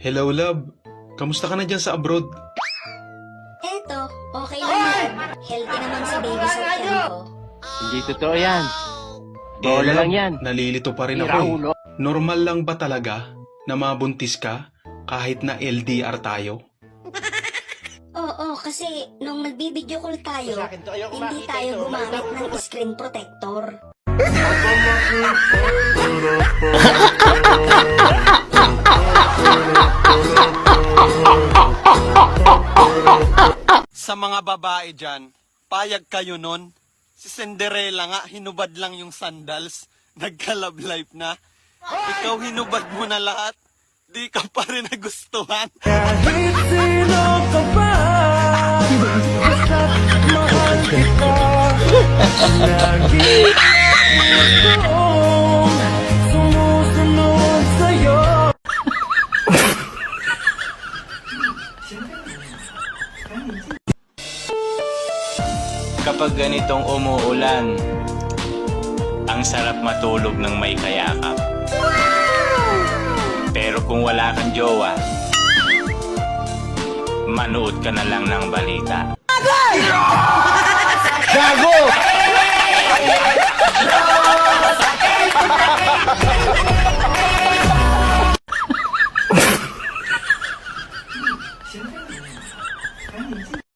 Hello, love. Kamusta ka na dyan sa abroad? Eto, okay lang yan. Healthy naman si baby sa tiyan ko. Hindi totoo yan. Bola lang yan. Nalilito pa rin ako Sira eh. ulo. Normal lang ba talaga na mabuntis ka kahit na LDR tayo? Oo, kasi nung nag-video call tayo, hindi tayo gumamit ng screen protector. Sa mga babae dyan, payag kayo nun. Si Cinderella nga, hinubad lang yung sandals. Nagka-love life na. Ikaw hinubad mo na lahat. Di ka pa rin nagustuhan. Kahit sino ka ba, basta't mahal kita. Lagi akong sumusunod sa'yo. Kapag ganitong umuulan, ang sarap matulog ng may kayakap. Pero kung wala kang jowa, manood ka na lang ng balita. Gago!